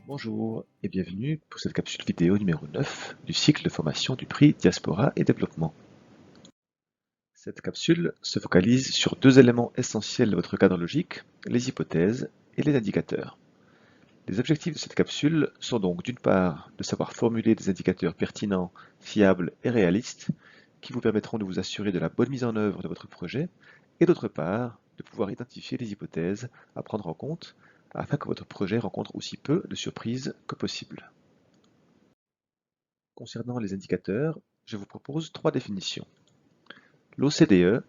Bonjour et bienvenue pour cette capsule vidéo numéro 9 du cycle de formation du prix Diaspora et Développement. Cette capsule se focalise sur deux éléments essentiels de votre cadre logique, les hypothèses et les indicateurs. Les objectifs de cette capsule sont donc d'une part de savoir formuler des indicateurs pertinents, fiables et réalistes qui vous permettront de vous assurer de la bonne mise en œuvre de votre projet et d'autre part de pouvoir identifier les hypothèses à prendre en compte afin que votre projet rencontre aussi peu de surprises que possible. Concernant les indicateurs, je vous propose trois définitions. L'OCDE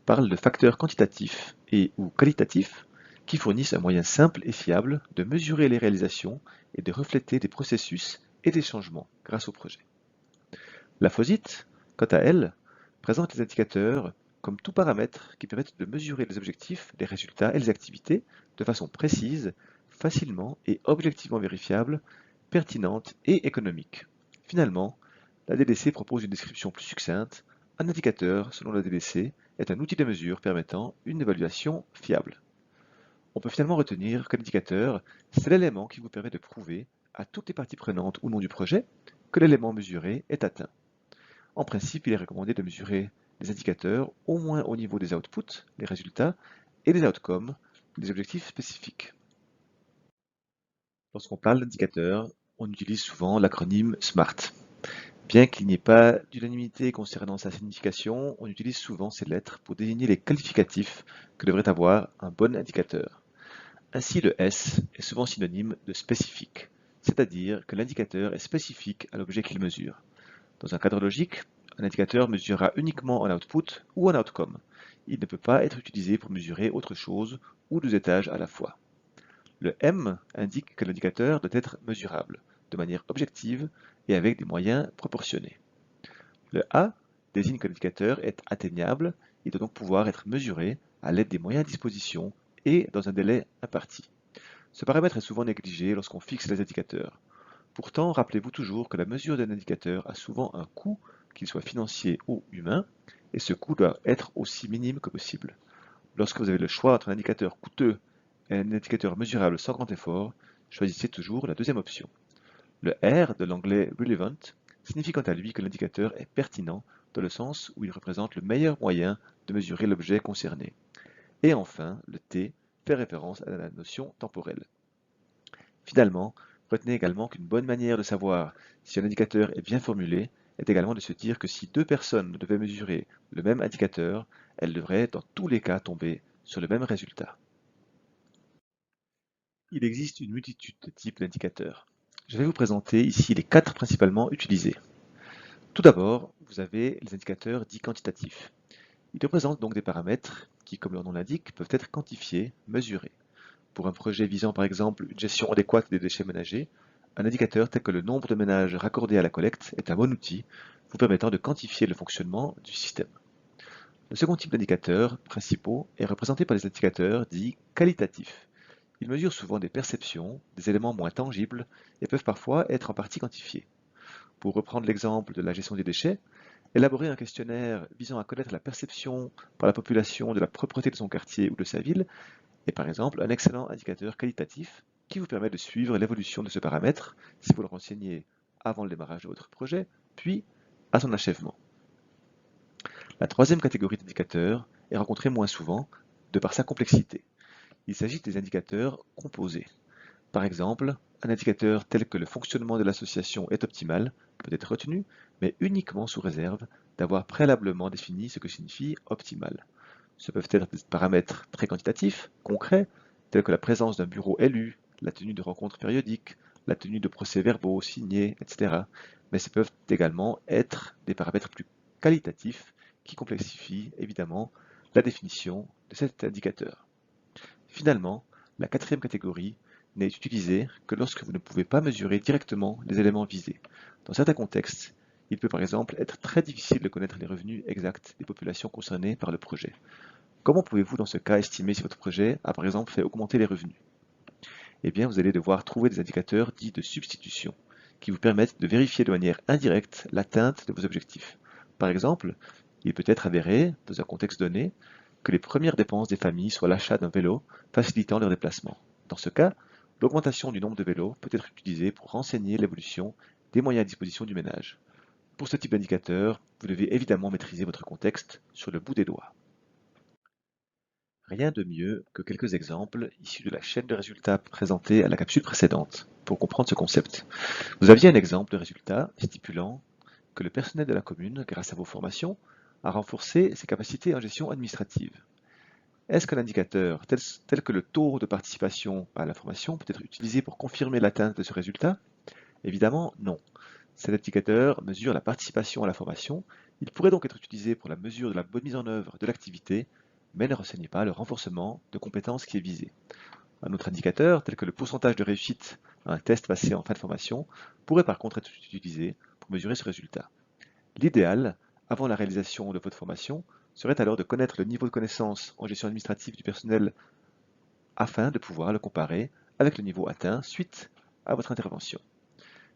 parle de facteurs quantitatifs et/ou qualitatifs qui fournissent un moyen simple et fiable de mesurer les réalisations et de refléter des processus et des changements grâce au projet. La FOSIT, quant à elle, présente les indicateurs comme tout paramètre qui permettent de mesurer les objectifs, les résultats et les activités de façon précise, facilement et objectivement vérifiable, pertinente et économique. Finalement, la DDC propose une description plus succincte. Un indicateur, selon la DDC, est un outil de mesure permettant une évaluation fiable. On peut finalement retenir que l'indicateur, c'est l'élément qui vous permet de prouver à toutes les parties prenantes ou non du projet que l'élément mesuré est atteint. En principe, il est recommandé de mesurer les indicateurs au moins au niveau des outputs, les résultats, et des outcomes, les objectifs spécifiques. Lorsqu'on parle d'indicateur, on utilise souvent l'acronyme SMART. Bien qu'il n'y ait pas d'unanimité concernant sa signification, on utilise souvent ces lettres pour désigner les qualificatifs que devrait avoir un bon indicateur. Ainsi, le S est souvent synonyme de spécifique, c'est-à-dire que l'indicateur est spécifique à l'objet qu'il mesure. Dans un cadre logique, un indicateur mesurera uniquement un output ou un outcome. Il ne peut pas être utilisé pour mesurer autre chose ou deux étages à la fois. Le M indique que l'indicateur doit être mesurable, de manière objective et avec des moyens proportionnés. Le A désigne que l'indicateur est atteignable, il doit donc pouvoir être mesuré à l'aide des moyens à disposition et dans un délai imparti. Ce paramètre est souvent négligé lorsqu'on fixe les indicateurs. Pourtant, rappelez-vous toujours que la mesure d'un indicateur a souvent un coût, qu'il soit financier ou humain, et ce coût doit être aussi minime que possible. Lorsque vous avez le choix entre un indicateur coûteux et un indicateur mesurable sans grand effort, choisissez toujours la deuxième option. Le R de l'anglais relevant signifie quant à lui que l'indicateur est pertinent dans le sens où il représente le meilleur moyen de mesurer l'objet concerné. Et enfin, le T fait référence à la notion temporelle. Finalement, retenez également qu'une bonne manière de savoir si un indicateur est bien formulé est également de se dire que si deux personnes devaient mesurer le même indicateur, elles devraient dans tous les cas tomber sur le même résultat. Il existe une multitude de types d'indicateurs. Je vais vous présenter ici les quatre principalement utilisés. Tout d'abord, vous avez les indicateurs dits quantitatifs. Ils représentent donc des paramètres qui, comme leur nom l'indique, peuvent être quantifiés, mesurés. Pour un projet visant par exemple une gestion adéquate des déchets ménagers, un indicateur tel que le nombre de ménages raccordés à la collecte est un bon outil vous permettant de quantifier le fonctionnement du système. Le second type d'indicateurs principaux est représenté par les indicateurs dits qualitatifs. Ils mesurent souvent des perceptions, des éléments moins tangibles et peuvent parfois être en partie quantifiés. Pour reprendre l'exemple de la gestion des déchets, élaborer un questionnaire visant à connaître la perception par la population de la propreté de son quartier ou de sa ville est par exemple un excellent indicateur qualitatif qui vous permet de suivre l'évolution de ce paramètre si vous le renseignez avant le démarrage de votre projet, puis à son achèvement. La troisième catégorie d'indicateurs est rencontrée moins souvent de par sa complexité. Il s'agit des indicateurs composés. Par exemple, un indicateur tel que le fonctionnement de l'association est optimal peut être retenu, mais uniquement sous réserve d'avoir préalablement défini ce que signifie optimal. Ce peuvent être des paramètres très quantitatifs, concrets, tels que la présence d'un bureau élu, la tenue de rencontres périodiques, la tenue de procès-verbaux signés, etc. Mais ce peuvent également être des paramètres plus qualitatifs qui complexifient évidemment la définition de cet indicateur. Finalement, la quatrième catégorie n'est utilisée que lorsque vous ne pouvez pas mesurer directement les éléments visés. Dans certains contextes, il peut par exemple être très difficile de connaître les revenus exacts des populations concernées par le projet. Comment pouvez-vous dans ce cas estimer si votre projet a par exemple fait augmenter les revenus? Eh bien, vous allez devoir trouver des indicateurs dits de substitution, qui vous permettent de vérifier de manière indirecte l'atteinte de vos objectifs. Par exemple, il peut être avéré, dans un contexte donné, que les premières dépenses des familles soient l'achat d'un vélo facilitant leur déplacement. Dans ce cas, L'augmentation du nombre de vélos peut être utilisée pour renseigner l'évolution des moyens à disposition du ménage. Pour ce type d'indicateur, vous devez évidemment maîtriser votre contexte sur le bout des doigts. Rien de mieux que quelques exemples issus de la chaîne de résultats présentée à la capsule précédente pour comprendre ce concept. Vous aviez un exemple de résultat stipulant que le personnel de la commune, grâce à vos formations, a renforcé ses capacités en gestion administrative. Est-ce qu'un indicateur tel que le taux de participation à la formation peut être utilisé pour confirmer l'atteinte de ce résultat? Évidemment, non. Cet indicateur mesure la participation à la formation. Il pourrait donc être utilisé pour la mesure de la bonne mise en œuvre de l'activité, mais ne renseigne pas le renforcement de compétences qui est visé. Un autre indicateur, tel que le pourcentage de réussite à un test passé en fin de formation, pourrait par contre être utilisé pour mesurer ce résultat. L'idéal, avant la réalisation de votre formation, serait alors de connaître le niveau de connaissance en gestion administrative du personnel afin de pouvoir le comparer avec le niveau atteint suite à votre intervention.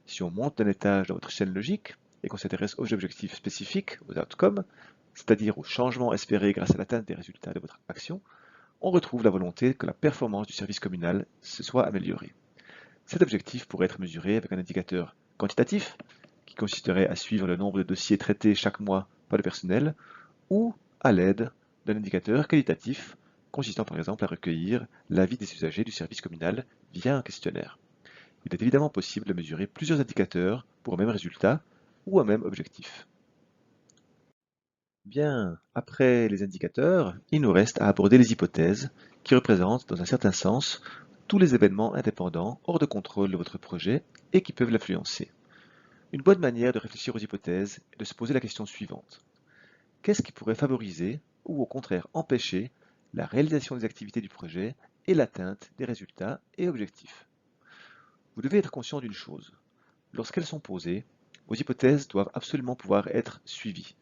Si on monte d'un étage dans votre chaîne logique et qu'on s'intéresse aux objectifs spécifiques, aux outcomes, c'est-à-dire aux changements espérés grâce à l'atteinte des résultats de votre action, on retrouve la volonté que la performance du service communal se soit améliorée. Cet objectif pourrait être mesuré avec un indicateur quantitatif, qui consisterait à suivre le nombre de dossiers traités chaque mois par le personnel, ou à l'aide d'un indicateur qualitatif, consistant par exemple à recueillir l'avis des usagers du service communal via un questionnaire. Il est évidemment possible de mesurer plusieurs indicateurs pour un même résultat ou un même objectif. Bien, après les indicateurs, il nous reste à aborder les hypothèses, qui représentent, dans un certain sens, tous les événements indépendants hors de contrôle de votre projet et qui peuvent l'influencer. Une bonne manière de réfléchir aux hypothèses est de se poser la question suivante. Qu'est-ce qui pourrait favoriser ou au contraire empêcher la réalisation des activités du projet et l'atteinte des résultats et objectifs? Vous devez être conscient d'une chose. Lorsqu'elles sont posées, vos hypothèses doivent absolument pouvoir être suivies,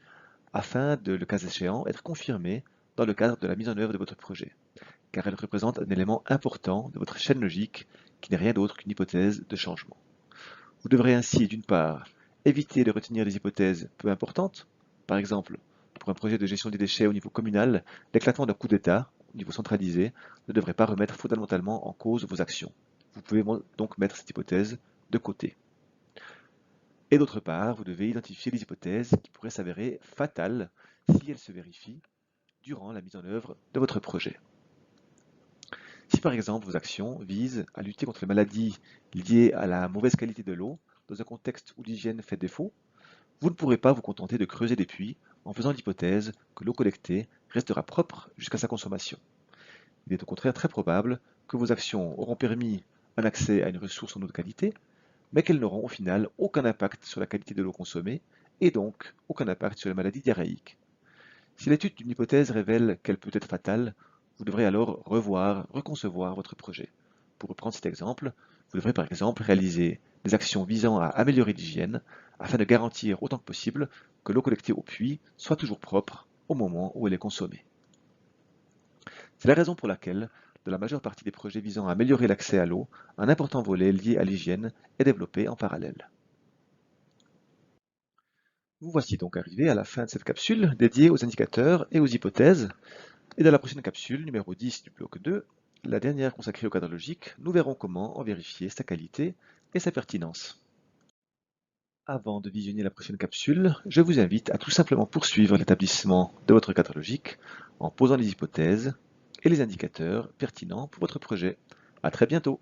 afin de, le cas échéant, être confirmées dans le cadre de la mise en œuvre de votre projet, car elles représentent un élément important de votre chaîne logique qui n'est rien d'autre qu'une hypothèse de changement. Vous devrez ainsi, d'une part, éviter de retenir des hypothèses peu importantes. Par exemple, pour un projet de gestion des déchets au niveau communal, l'éclatement d'un coup d'État au niveau centralisé ne devrait pas remettre fondamentalement en cause vos actions. Vous pouvez donc mettre cette hypothèse de côté. Et d'autre part, vous devez identifier les hypothèses qui pourraient s'avérer fatales si elles se vérifient durant la mise en œuvre de votre projet. Si par exemple vos actions visent à lutter contre les maladies liées à la mauvaise qualité de l'eau dans un contexte où l'hygiène fait défaut, vous ne pourrez pas vous contenter de creuser des puits en faisant l'hypothèse que l'eau collectée restera propre jusqu'à sa consommation. Il est au contraire très probable que vos actions auront permis un accès à une ressource en eau de qualité, mais qu'elles n'auront au final aucun impact sur la qualité de l'eau consommée et donc aucun impact sur les maladies diarrhéiques. Si l'étude d'une hypothèse révèle qu'elle peut être fatale, vous devrez alors reconcevoir votre projet. Pour reprendre cet exemple, vous devrez par exemple réaliser des actions visant à améliorer l'hygiène afin de garantir autant que possible que l'eau collectée au puits soit toujours propre au moment où elle est consommée. C'est la raison pour laquelle, de la majeure partie des projets visant à améliorer l'accès à l'eau, un important volet lié à l'hygiène est développé en parallèle. Vous voici donc arrivé à la fin de cette capsule dédiée aux indicateurs et aux hypothèses. Et dans la prochaine capsule, numéro 10 du bloc 2, la dernière consacrée au cadre logique, nous verrons comment en vérifier sa qualité et sa pertinence. Avant de visionner la prochaine capsule, je vous invite à tout simplement poursuivre l'établissement de votre cadre logique en posant les hypothèses et les indicateurs pertinents pour votre projet. À très bientôt!